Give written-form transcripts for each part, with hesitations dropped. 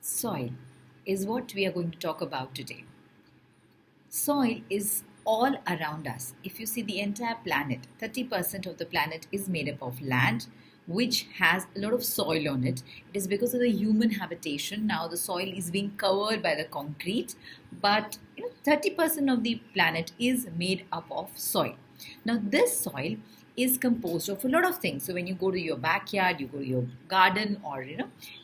Soil is what we are going to talk about today. Soil is all around us. If you see the entire planet, 30% of the planet is made up of land, which has a lot of soil on it. It is because of the human habitation. Now the soil is being covered by the concrete, but 30% of the planet is made up of soil. Now this soil is composed of a lot of things. So when you go to your backyard, you go to your garden, or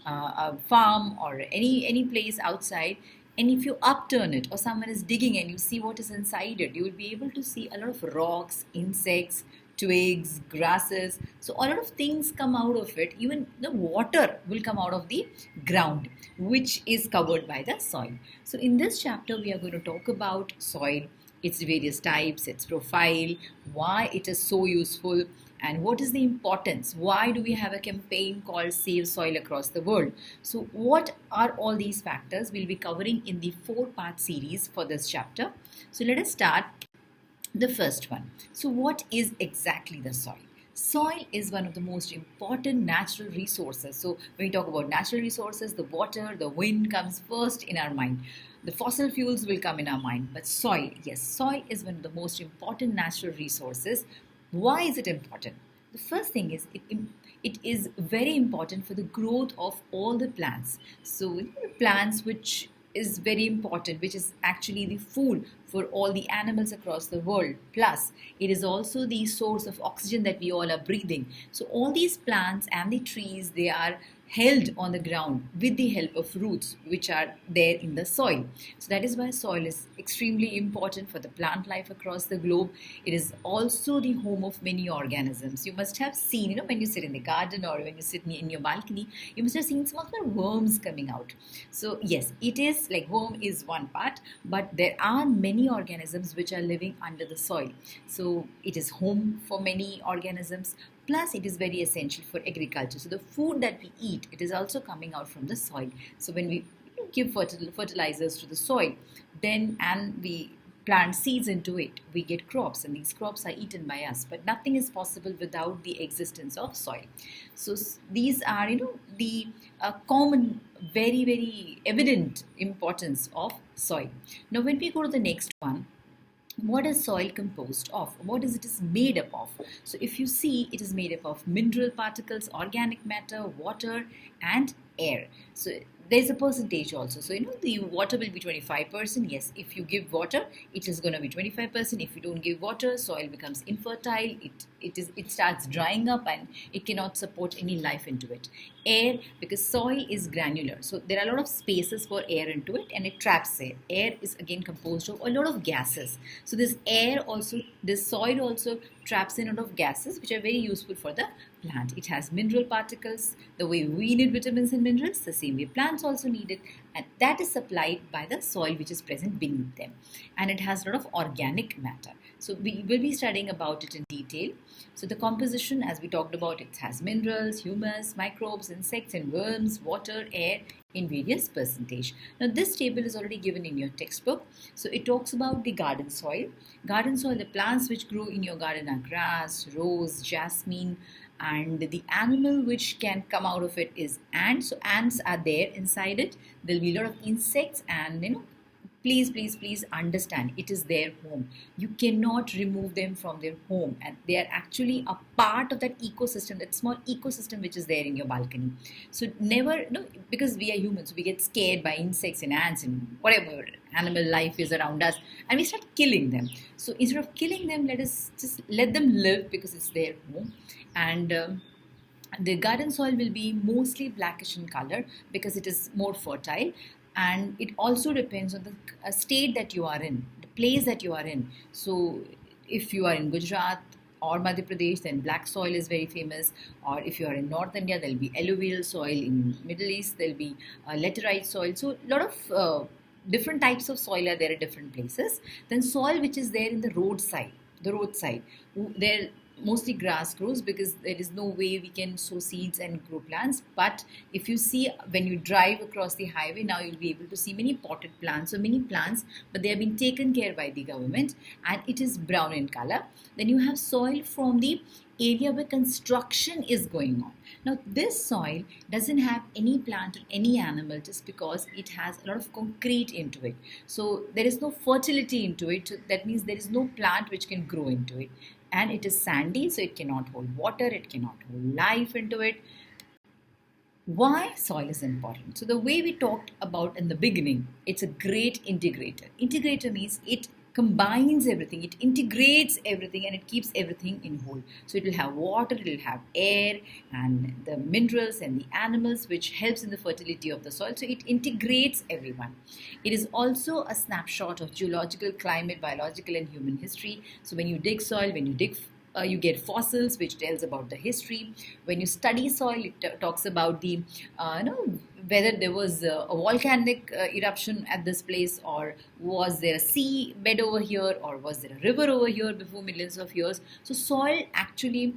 a farm, or any place outside, and if you upturn it, or someone is digging and you see what is inside it, you will be able to see a lot of rocks, insects, twigs, grasses. So a lot of things come out of it. Even the water will come out of the ground, which is covered by the soil. So in this chapter, we are going to talk about soil, its various types, its profile, why it is so useful, and what is the importance. Why do we have a campaign called Save Soil across the world? So what are all these factors? We'll be covering in the 4-part series for this chapter. So let us start the first one. So what is exactly the soil? Soil is one of the most important natural resources. So when we talk about natural resources, the water, the wind comes first in our mind. The fossil fuels will come in our mind. But soil, yes, soil is one of the most important natural resources. Why is it important? The first thing is it is very important for the growth of all the plants. So plants which is very important, which is actually the food for all the animals across the world. Plus, it is also the source of oxygen that we all are breathing. So all these plants and the trees, they are held on the ground with the help of roots which are there in the soil. So that is why soil is extremely important for the plant life across the globe. It is also the home of many organisms. You must have seen, when you sit in the garden or when you sit in your balcony, you must have seen some of the worms coming out. So yes, it is like worm is one part, but there are many organisms which are living under the soil. So it is home for many organisms. Plus, it is very essential for agriculture. So the food that we eat, it is also coming out from the soil. So when we give fertilizers to the soil, and we plant seeds into it, we get crops, and these crops are eaten by us. But nothing is possible without the existence of soil. So these are, the common, very, very evident importance of soil. Now, when we go to the next one, what is soil composed of? What is it is made up of? So if you see, it is made up of mineral particles, organic matter, water, and air. So there's a percentage also. So the water will be 25%. Yes, if you give water, it is going to be 25%. If you don't give water, soil becomes infertile. It starts drying up and it cannot support any life into it. Air, because soil is granular, so there are a lot of spaces for air into it, and it traps air. Air is again composed of a lot of gases. So this soil also traps in a lot of gases which are very useful for the plant. It has mineral particles. The way we need vitamins and minerals, the same way plants also need it, and that is supplied by the soil which is present beneath them. And it has a lot of organic matter. So we will be studying about it in detail. So the composition, as we talked about, it has minerals, humus, microbes, insects, and worms, water, air in various percentage. Now this table is already given in your textbook. So it talks about the garden soil. Garden soil, the plants which grow in your garden are grass, rose, jasmine, and the animal which can come out of it is ants. So ants are there inside it. There'll be a lot of insects, and please understand, it is their home. You cannot remove them from their home, and they are actually a part of that ecosystem, that small ecosystem which is there in your balcony. So never, because we are humans, we get scared by insects and ants and whatever animal life is around us, and we start killing them. So instead of killing them, let us just let them live, because it's their home. And the garden soil will be mostly blackish in color because it is more fertile, and it also depends on the state that you are in, the place that you are in. So if you are in Gujarat or Madhya Pradesh, then black soil is very famous. Or if you are in North India, there will be alluvial soil. In Middle East, there will be laterite soil. So a lot of different types of soil are there at different places. Then soil which is there in the roadside, there mostly grass grows, because there is no way we can sow seeds and grow plants. But if you see, when you drive across the highway, now you'll be able to see many potted plants, so many plants, but they have been taken care by the government, and it is brown in color. Then you have soil from the area where construction is going on. Now, this soil doesn't have any plant or any animal just because it has a lot of concrete into it. So there is no fertility into it. So that means there is no plant which can grow into it. And it is sandy, so it cannot hold water, it cannot hold life into it. Why soil is important? So the way we talked about in the beginning, it's a great integrator. Integrator means it combines everything, it integrates everything, and it keeps everything in whole. So it will have water, it will have air and the minerals and the animals, which helps in the fertility of the soil. So it integrates everyone. It is also a snapshot of geological, climate, biological and human history. So when you dig soil, when you dig you get fossils, which tells about the history. When you study soil, it talks about the whether there was a volcanic eruption at this place, or was there a sea bed over here, or was there a river over here before millions of years. So soil actually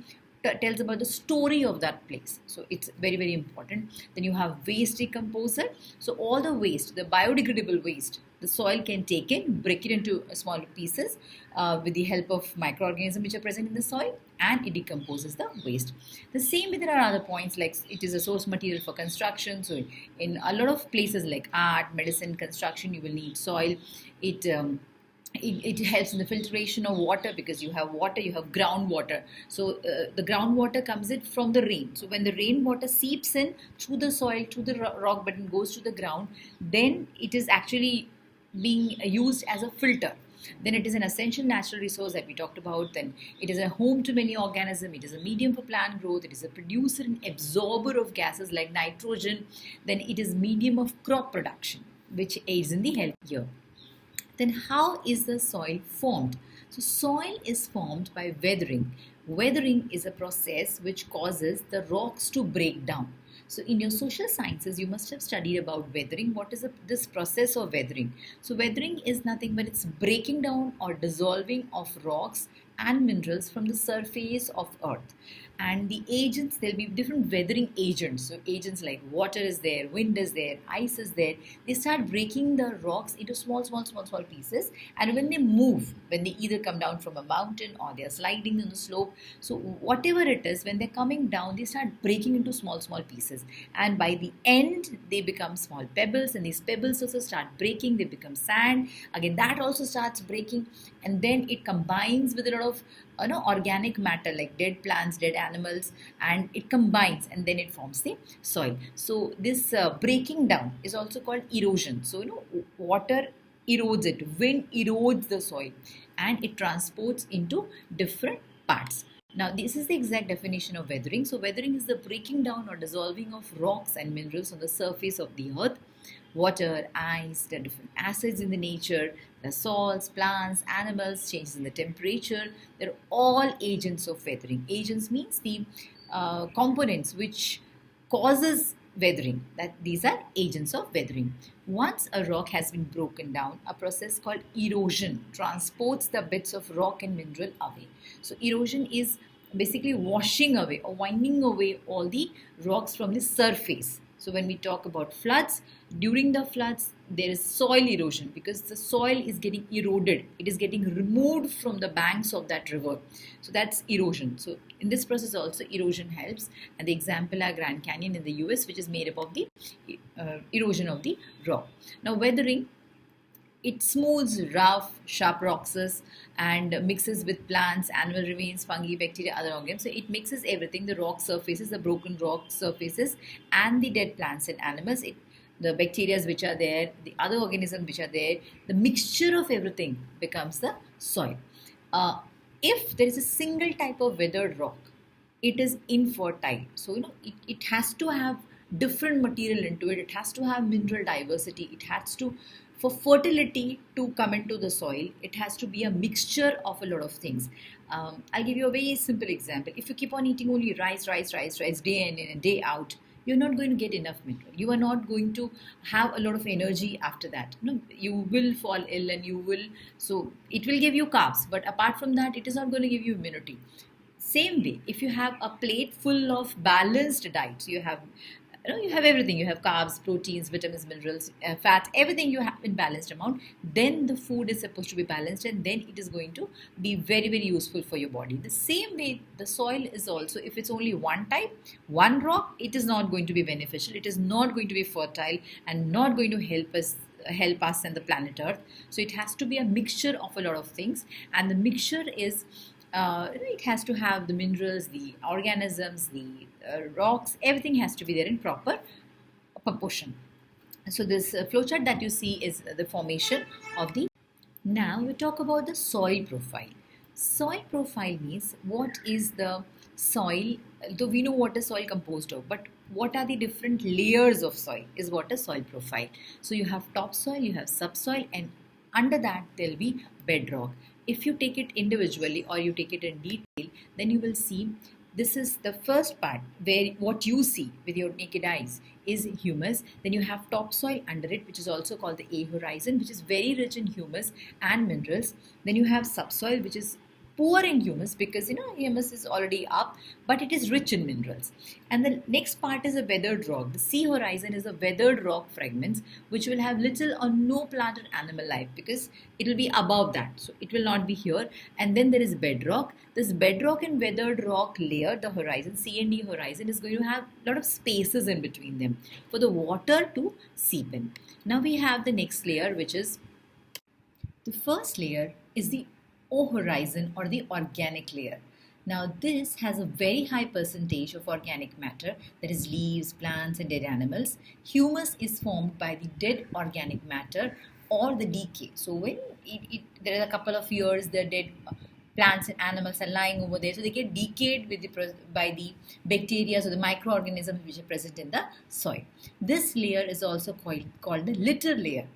tells about the story of that place. So it's very, very important. Then you have waste decomposer. So all the waste, the biodegradable waste, the soil can take it, break it into smaller pieces with the help of microorganisms which are present in the soil, and it decomposes the waste. The same way there are other points, like it is a source material for construction. So in a lot of places like art, medicine, construction, you will need soil. It helps in the filtration of water, because you have water, you have groundwater. So the groundwater comes in from the rain. So when the rainwater seeps in through the soil, through the rock, but it goes to the ground, then it is actually being used as a filter. Then it is an essential natural resource that we talked about. Then it is a home to many organisms. It is a medium for plant growth. It is a producer and absorber of gases like nitrogen. Then it is medium of crop production, which aids in the health here. Then how is the soil formed? So soil is formed by weathering. Weathering is a process which causes the rocks to break down. So in your social sciences, you must have studied about weathering. What is this process of weathering? So weathering is nothing but it's breaking down or dissolving of rocks and minerals from the surface of earth. And the agents, there'll be different weathering agents. So agents like water is there, wind is there, ice is there. They start breaking the rocks into small pieces. And when they move, when they either come down from a mountain or they're sliding on the slope, so whatever it is, when they're coming down, they start breaking into small pieces. And by the end, they become small pebbles, and these pebbles also start breaking, they become sand. Again, that also starts breaking, and then it combines with a lot of organic matter like dead plants, dead animals, and it combines, and then it forms the soil. So this breaking down is also called erosion. So water erodes it, wind erodes the soil, and it transports into different parts. Now, this is the exact definition of weathering. So weathering is the breaking down or dissolving of rocks and minerals on the surface of the earth. Water, ice, the different acids in the nature, the salts, plants, animals, changes in the temperature, they're all agents of weathering. Agents means the components which causes weathering, that these are agents of weathering. Once a rock has been broken down, a process called erosion transports the bits of rock and mineral away. So erosion is basically washing away or winding away all the rocks from the surface. So when we talk about floods, during the floods, there is soil erosion because the soil is getting eroded. It is getting removed from the banks of that river. So that's erosion. So in this process also erosion helps. And the example are Grand Canyon in the US, which is made up of the erosion of the rock. Now weathering, it smooths rough, sharp rocks and mixes with plants, animal remains, fungi, bacteria, other organisms. So it mixes everything, the rock surfaces, the broken rock surfaces, and the dead plants and animals. The bacteria which are there, the other organisms which are there, the mixture of everything becomes the soil. If there is a single type of weathered rock, it is infertile. So, it has to have different material into it. It has to have mineral diversity. It has to, for fertility to come into the soil, it has to be a mixture of a lot of things. I'll give you a very simple example. If you keep on eating only rice day in and day out, you're not going to get enough mineral. You are not going to have a lot of energy after that. You will fall ill so it will give you carbs, but apart from that, it is not going to give you immunity. Same way, if you have a plate full of balanced diet, so you have you have everything. You have carbs, proteins, vitamins, minerals, fats, everything you have in balanced amount. Then the food is supposed to be balanced, and then it is going to be very, very useful for your body. The same way the soil is also, if it's only one type, one rock, it is not going to be beneficial. It is not going to be fertile and not going to help us and the planet Earth. So it has to be a mixture of a lot of things, and the mixture is it has to have the minerals, the organisms, the rocks, everything has to be there in proper proportion. So this flowchart that you see is the formation of the. Now we talk about the soil profile. Soil profile means what is the soil, though we know what is soil composed of, but what are the different layers of soil is what a soil profile. So you have topsoil, you have subsoil, and under that there will be bedrock. If you take it individually or you take it in detail, then you will see this is the first part where what you see with your naked eyes is humus. Then you have topsoil under it, which is also called the A horizon, which is very rich in humus and minerals. Then you have subsoil, which is poor in humus because humus is already up, but it is rich in minerals. And the next part is a weathered rock. The sea horizon is a weathered rock fragments which will have little or no plant or animal life because it will be above that, so it will not be here. And then there is bedrock. This bedrock and weathered rock layer, the horizon, C and D horizon, is going to have a lot of spaces in between them for the water to seep in. Now we have the next layer, which is the first layer is the O horizon or the organic layer. Now this has a very high percentage of organic matter, that is leaves, plants and dead animals. Humus is formed by the dead organic matter or the decay. So when there are a couple of years the dead plants and animals are lying over there, so they get decayed by the bacteria or the microorganisms which are present in the soil. This layer is also called the litter layer.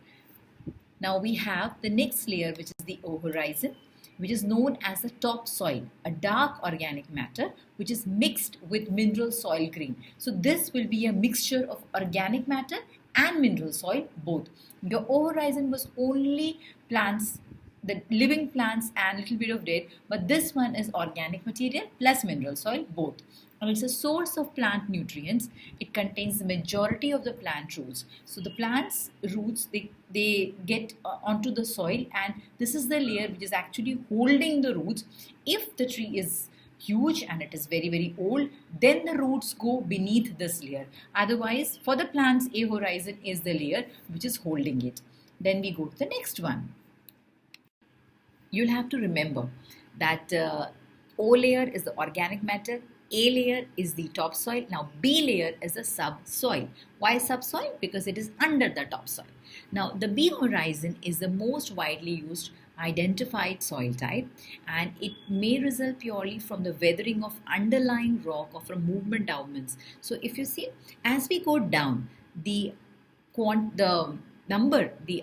Now we have the next layer, which is the O horizon, which is known as the topsoil, a dark organic matter which is mixed with mineral soil grain. So this will be a mixture of organic matter and mineral soil both. The O horizon was only plants, the living plants and little bit of dead, but this one is organic material plus mineral soil both. And it's a source of plant nutrients. It contains the majority of the plant roots. So the plant's roots, they get onto the soil, and this is the layer which is actually holding the roots. If the tree is huge and it is very, very old, then the roots go beneath this layer. Otherwise, for the plants, A horizon is the layer which is holding it. Then we go to the next one. You'll have to remember that O layer is the organic matter, A layer is the topsoil. Now B layer is the subsoil. Why subsoil? Because it is under the topsoil. Now the B horizon is the most widely used identified soil type, and it may result purely from the weathering of underlying rock or from movement downwards. So if you see, as we go down, the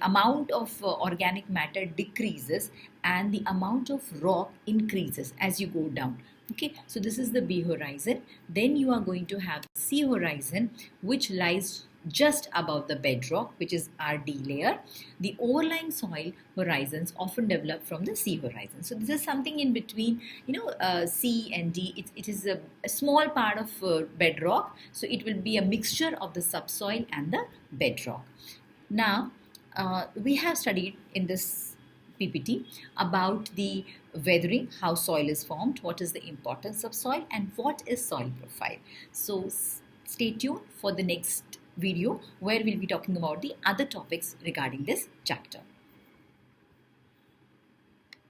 amount of organic matter decreases and the amount of rock increases as you go down. Okay, so this is the B horizon. Then you are going to have C horizon, which lies just above the bedrock, which is our D layer. The overlying soil horizons often develop from the C horizon. So this is something in between, C and D. It is a small part of bedrock. So it will be a mixture of the subsoil and the bedrock. Now, we have studied in this PPT about the weathering, how soil is formed, what is the importance of soil, and what is soil profile. So stay tuned for the next video where we'll be talking about the other topics regarding this chapter.